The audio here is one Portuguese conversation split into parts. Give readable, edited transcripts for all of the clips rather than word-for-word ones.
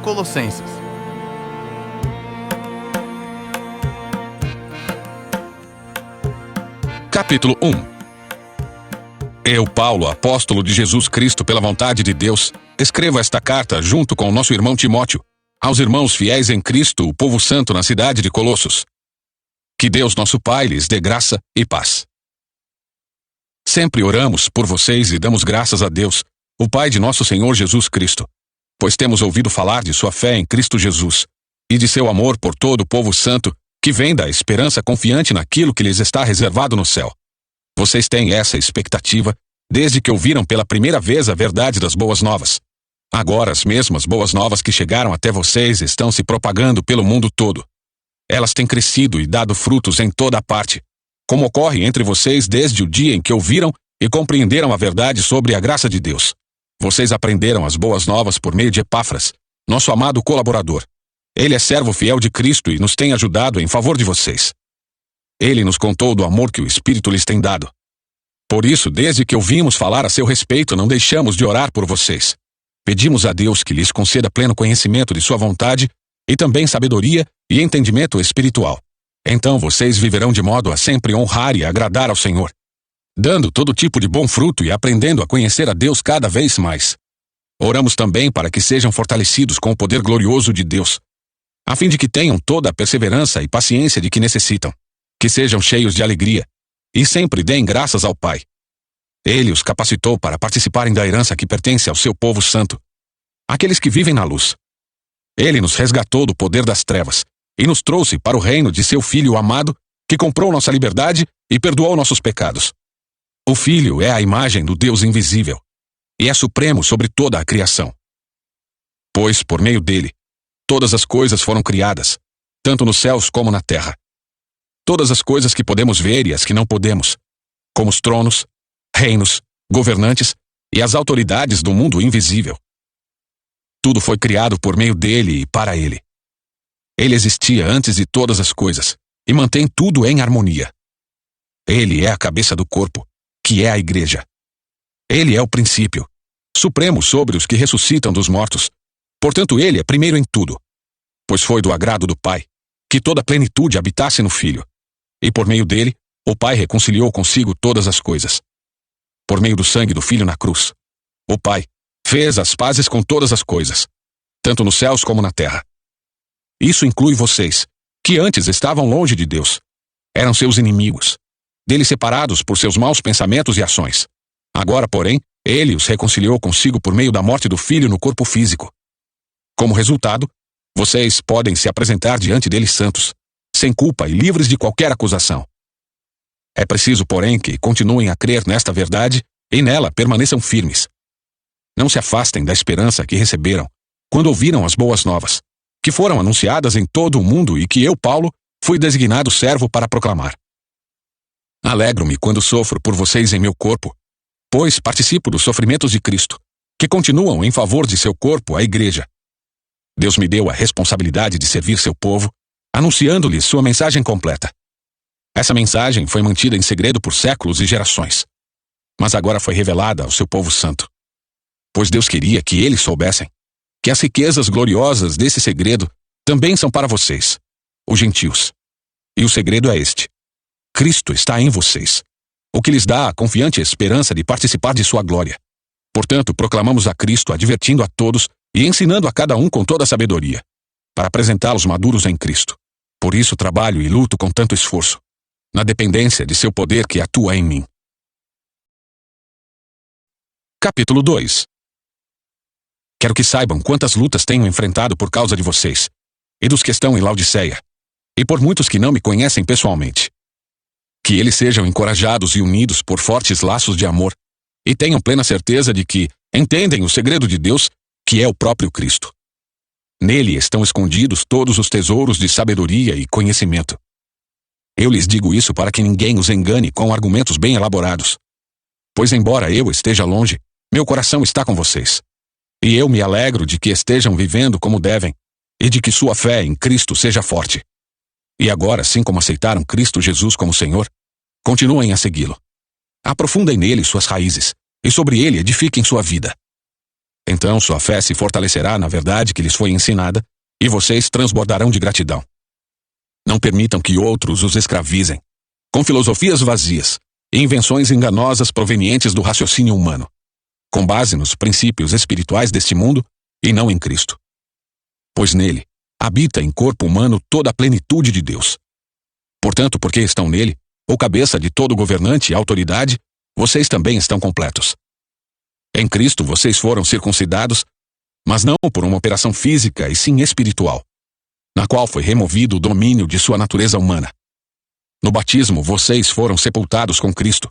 Colossenses. Capítulo 1. Eu, Paulo, apóstolo de Jesus Cristo pela vontade de Deus, escrevo esta carta junto com o nosso irmão Timóteo, aos irmãos fiéis em Cristo, o povo santo na cidade de Colossos. Que Deus nosso Pai lhes dê graça e paz. Sempre oramos por vocês e damos graças a Deus, o Pai de nosso Senhor Jesus Cristo, pois temos ouvido falar de sua fé em Cristo Jesus e de seu amor por todo o povo santo, que vem da esperança confiante naquilo que lhes está reservado no céu. Vocês têm essa expectativa desde que ouviram pela primeira vez a verdade das boas novas. Agora as mesmas boas novas que chegaram até vocês estão se propagando pelo mundo todo. Elas têm crescido e dado frutos em toda a parte, como ocorre entre vocês desde o dia em que ouviram e compreenderam a verdade sobre a graça de Deus. Vocês aprenderam as boas novas por meio de Epáfras, nosso amado colaborador. Ele é servo fiel de Cristo e nos tem ajudado em favor de vocês. Ele nos contou do amor que o Espírito lhes tem dado. Por isso, desde que ouvimos falar a seu respeito, não deixamos de orar por vocês. Pedimos a Deus que lhes conceda pleno conhecimento de sua vontade e também sabedoria e entendimento espiritual. Então vocês viverão de modo a sempre honrar e agradar ao Senhor, dando todo tipo de bom fruto e aprendendo a conhecer a Deus cada vez mais. Oramos também para que sejam fortalecidos com o poder glorioso de Deus, a fim de que tenham toda a perseverança e paciência de que necessitam, que sejam cheios de alegria, e sempre deem graças ao Pai. Ele os capacitou para participarem da herança que pertence ao seu povo santo, aqueles que vivem na luz. Ele nos resgatou do poder das trevas e nos trouxe para o reino de seu Filho amado, que comprou nossa liberdade e perdoou nossos pecados. O Filho é a imagem do Deus invisível e é supremo sobre toda a criação. Pois, por meio dele, todas as coisas foram criadas, tanto nos céus como na terra. Todas as coisas que podemos ver e as que não podemos, como os tronos, reinos, governantes e as autoridades do mundo invisível. Tudo foi criado por meio dele e para ele. Ele existia antes de todas as coisas e mantém tudo em harmonia. Ele é a cabeça do corpo, que é a igreja. Ele é o princípio, supremo sobre os que ressuscitam dos mortos. Portanto, ele é primeiro em tudo, pois foi do agrado do Pai que toda a plenitude habitasse no Filho, e por meio dele, o Pai reconciliou consigo todas as coisas. Por meio do sangue do Filho na cruz, o Pai fez as pazes com todas as coisas, tanto nos céus como na terra. Isso inclui vocês, que antes estavam longe de Deus, eram seus inimigos, dele separados por seus maus pensamentos e ações. Agora, porém, ele os reconciliou consigo por meio da morte do Filho no corpo físico. Como resultado, vocês podem se apresentar diante dele santos, sem culpa e livres de qualquer acusação. É preciso, porém, que continuem a crer nesta verdade e nela permaneçam firmes. Não se afastem da esperança que receberam quando ouviram as boas novas, que foram anunciadas em todo o mundo e que eu, Paulo, fui designado servo para proclamar. Alegro-me quando sofro por vocês em meu corpo, pois participo dos sofrimentos de Cristo, que continuam em favor de seu corpo, a igreja. Deus me deu a responsabilidade de servir seu povo, anunciando-lhes sua mensagem completa. Essa mensagem foi mantida em segredo por séculos e gerações, mas agora foi revelada ao seu povo santo. Pois Deus queria que eles soubessem que as riquezas gloriosas desse segredo também são para vocês, os gentios. E o segredo é este: Cristo está em vocês, o que lhes dá a confiante esperança de participar de sua glória. Portanto, proclamamos a Cristo, advertindo a todos e ensinando a cada um com toda a sabedoria, para apresentá-los maduros em Cristo. Por isso trabalho e luto com tanto esforço, na dependência de seu poder que atua em mim. Capítulo 2. Quero que saibam quantas lutas tenho enfrentado por causa de vocês, e dos que estão em Laodiceia, e por muitos que não me conhecem pessoalmente. Que eles sejam encorajados e unidos por fortes laços de amor, e tenham plena certeza de que entendem o segredo de Deus, que é o próprio Cristo. Nele estão escondidos todos os tesouros de sabedoria e conhecimento. Eu lhes digo isso para que ninguém os engane com argumentos bem elaborados. Pois embora eu esteja longe, meu coração está com vocês. E eu me alegro de que estejam vivendo como devem, e de que sua fé em Cristo seja forte. E agora, assim como aceitaram Cristo Jesus como Senhor, continuem a segui-lo. Aprofundem nele suas raízes, e sobre ele edifiquem sua vida. Então sua fé se fortalecerá na verdade que lhes foi ensinada, e vocês transbordarão de gratidão. Não permitam que outros os escravizem, com filosofias vazias e invenções enganosas provenientes do raciocínio humano, com base nos princípios espirituais deste mundo e não em Cristo. Pois nele habita em corpo humano toda a plenitude de Deus. Portanto, porque estão nele, o cabeça de todo governante e autoridade, vocês também estão completos. Em Cristo vocês foram circuncidados, mas não por uma operação física e sim espiritual, na qual foi removido o domínio de sua natureza humana. No batismo vocês foram sepultados com Cristo,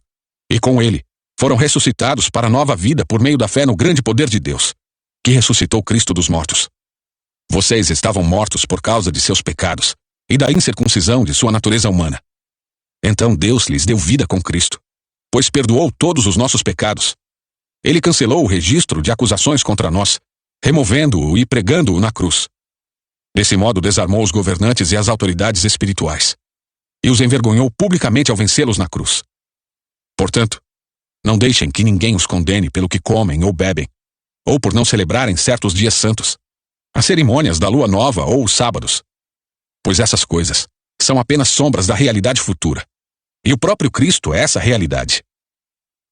e com ele foram ressuscitados para a nova vida por meio da fé no grande poder de Deus, que ressuscitou Cristo dos mortos. Vocês estavam mortos por causa de seus pecados e da incircuncisão de sua natureza humana. Então Deus lhes deu vida com Cristo, pois perdoou todos os nossos pecados. Ele cancelou o registro de acusações contra nós, removendo-o e pregando-o na cruz. Desse modo desarmou os governantes e as autoridades espirituais, e os envergonhou publicamente ao vencê-los na cruz. Portanto, não deixem que ninguém os condene pelo que comem ou bebem, ou por não celebrarem certos dias santos, as cerimônias da lua nova ou os sábados, pois essas coisas são apenas sombras da realidade futura, e o próprio Cristo é essa realidade.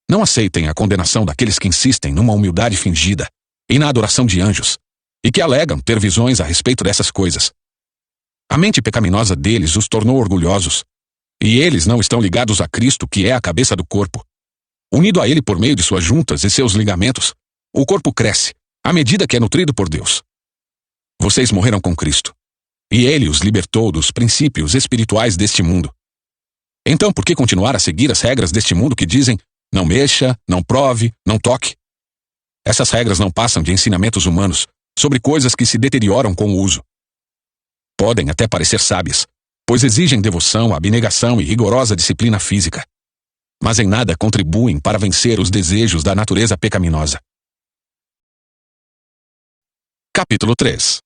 Não aceitem a condenação daqueles que insistem numa humildade fingida e na adoração de anjos, e que alegam ter visões a respeito dessas coisas. A mente pecaminosa deles os tornou orgulhosos, e eles não estão ligados a Cristo, que é a cabeça do corpo. Unido a ele por meio de suas juntas e seus ligamentos, o corpo cresce, à medida que é nutrido por Deus. Vocês morreram com Cristo, e ele os libertou dos princípios espirituais deste mundo. Então por que continuar a seguir as regras deste mundo que dizem: não mexa, não prove, não toque? Essas regras não passam de ensinamentos humanos sobre coisas que se deterioram com o uso. Podem até parecer sábias, pois exigem devoção, abnegação e rigorosa disciplina física, mas em nada contribuem para vencer os desejos da natureza pecaminosa. Capítulo 3.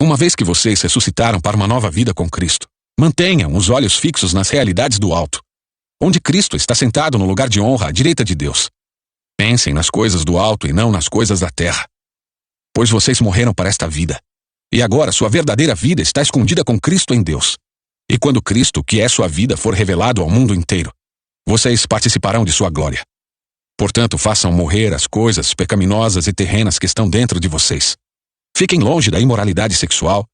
Uma vez que vocês ressuscitaram para uma nova vida com Cristo, mantenham os olhos fixos nas realidades do alto, onde Cristo está sentado no lugar de honra à direita de Deus. Pensem nas coisas do alto e não nas coisas da terra, pois vocês morreram para esta vida, e agora sua verdadeira vida está escondida com Cristo em Deus. E quando Cristo, que é sua vida, for revelado ao mundo inteiro, vocês participarão de sua glória. Portanto, façam morrer as coisas pecaminosas e terrenas que estão dentro de vocês. Fiquem longe da imoralidade sexual,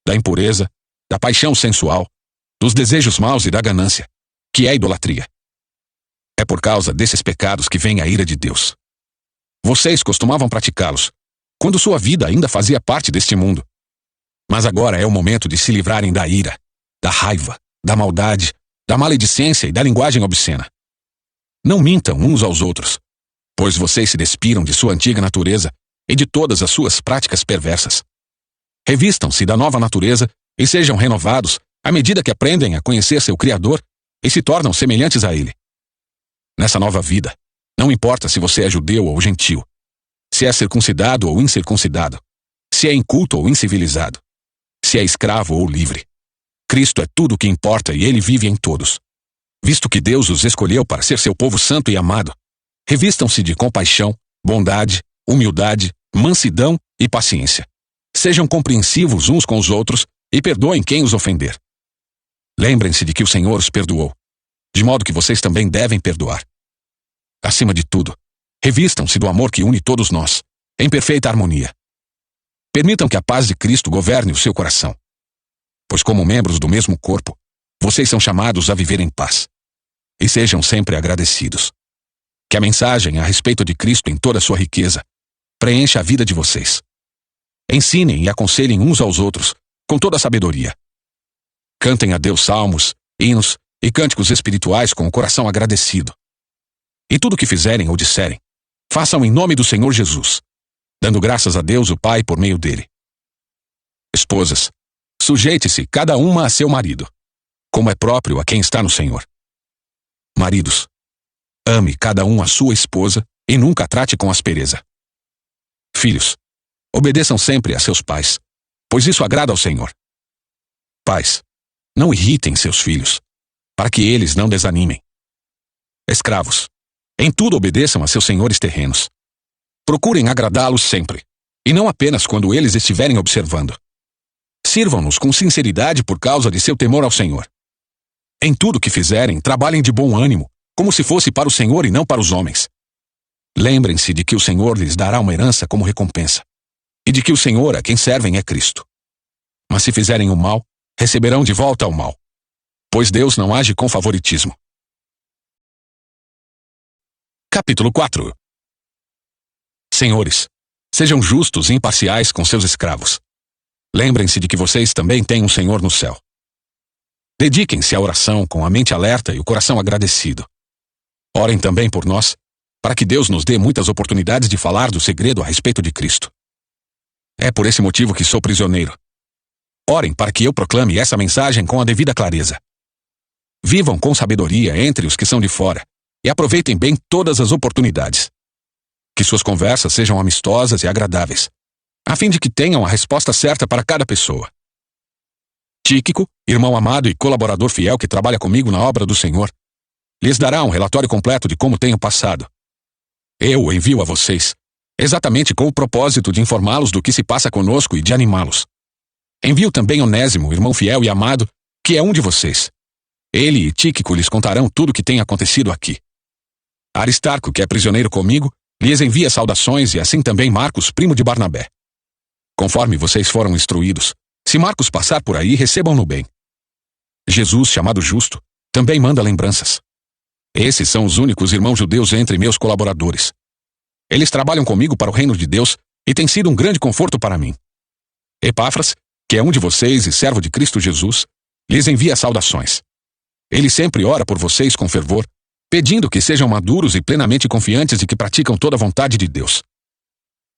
da impureza, da paixão sensual, dos desejos maus e da ganância, que é a idolatria. É por causa desses pecados que vem a ira de Deus. Vocês costumavam praticá-los, quando sua vida ainda fazia parte deste mundo. Mas agora é o momento de se livrarem da ira, da raiva, da maldade, da maledicência e da linguagem obscena. Não mintam uns aos outros, pois vocês se despiram de sua antiga natureza e de todas as suas práticas perversas. Revistam-se da nova natureza e sejam renovados à medida que aprendem a conhecer seu Criador e se tornam semelhantes a Ele. Nessa nova vida, não importa se você é judeu ou gentil, se é circuncidado ou incircuncidado, se é inculto ou incivilizado, se é escravo ou livre. Cristo é tudo o que importa e Ele vive em todos. Visto que Deus os escolheu para ser seu povo santo e amado, revistam-se de compaixão, bondade, humildade, mansidão e paciência. Sejam compreensivos uns com os outros e perdoem quem os ofender. Lembrem-se de que o Senhor os perdoou, de modo que vocês também devem perdoar. Acima de tudo, revistam-se do amor que une todos nós, em perfeita harmonia. Permitam que a paz de Cristo governe o seu coração, pois como membros do mesmo corpo, vocês são chamados a viver em paz. E sejam sempre agradecidos. Que a mensagem a respeito de Cristo em toda a sua riqueza preencha a vida de vocês. Ensinem e aconselhem uns aos outros com toda a sabedoria. Cantem a Deus salmos, hinos e cânticos espirituais com o coração agradecido. E tudo o que fizerem ou disserem, façam em nome do Senhor Jesus, dando graças a Deus o Pai por meio dele. Esposas, sujeite-se cada uma a seu marido, como é próprio a quem está no Senhor. Maridos, ame cada um a sua esposa e nunca a trate com aspereza. Filhos, obedeçam sempre a seus pais, pois isso agrada ao Senhor. Pais, não irritem seus filhos, para que eles não desanimem. Escravos, em tudo obedeçam a seus senhores terrenos, Procurem agradá-los sempre, e não apenas quando eles estiverem observando. Sirvam-nos com sinceridade por causa de seu temor ao Senhor. Em tudo que fizerem, trabalhem de bom ânimo, como se fosse para o Senhor e não para os homens. Lembrem-se de que o Senhor lhes dará uma herança como recompensa, e de que o Senhor a quem servem é Cristo. Mas se fizerem o mal, receberão de volta o mal, pois Deus não age com favoritismo. Capítulo 4. Senhores, sejam justos e imparciais com seus escravos. Lembrem-se de que vocês também têm um Senhor no céu. Dediquem-se à oração com a mente alerta e o coração agradecido. Orem também por nós, para que Deus nos dê muitas oportunidades de falar do segredo a respeito de Cristo. É por esse motivo que sou prisioneiro. Orem para que eu proclame essa mensagem com a devida clareza. Vivam com sabedoria entre os que são de fora e aproveitem bem todas as oportunidades. Que suas conversas sejam amistosas e agradáveis, a fim de que tenham a resposta certa para cada pessoa. Tíquico, irmão amado e colaborador fiel que trabalha comigo na obra do Senhor, lhes dará um relatório completo de como tenho passado. Eu o envio a vocês, exatamente com o propósito de informá-los do que se passa conosco e de animá-los. Envio também Onésimo, irmão fiel e amado, que é um de vocês. Ele e Tíquico lhes contarão tudo o que tem acontecido aqui. Aristarco, que é prisioneiro comigo, lhes envia saudações e assim também Marcos, primo de Barnabé. Conforme vocês foram instruídos, se Marcos passar por aí, recebam-no bem. Jesus, chamado Justo, também manda lembranças. Esses são os únicos irmãos judeus entre meus colaboradores. Eles trabalham comigo para o reino de Deus e têm sido um grande conforto para mim. Epáfras, que é um de vocês e servo de Cristo Jesus, lhes envia saudações. Ele sempre ora por vocês com fervor, pedindo que sejam maduros e plenamente confiantes de que praticam toda a vontade de Deus.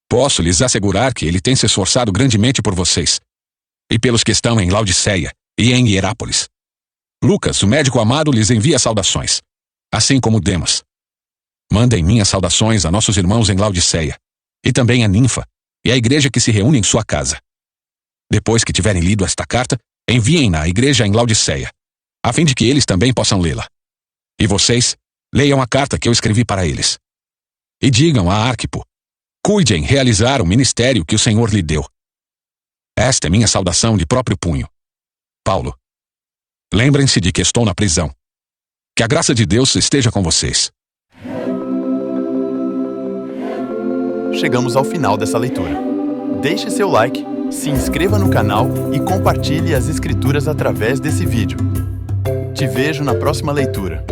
Posso lhes assegurar que ele tem se esforçado grandemente por vocês, e pelos que estão em Laodiceia e em Hierápolis. Lucas, o médico amado, lhes envia saudações, assim como Demas. Mandem minhas saudações a nossos irmãos em Laodiceia, e também a Ninfa, e à igreja que se reúne em sua casa. Depois que tiverem lido esta carta, enviem-na à igreja em Laodiceia, a fim de que eles também possam lê-la. E vocês, leiam a carta que eu escrevi para eles. E digam a Arquipo: cuide em realizar o ministério que o Senhor lhe deu. Esta é minha saudação de próprio punho. Paulo. Lembrem-se de que estou na prisão. Que a graça de Deus esteja com vocês. Chegamos ao final dessa leitura. Deixe seu like, se inscreva no canal e compartilhe as escrituras através desse vídeo. Te vejo na próxima leitura.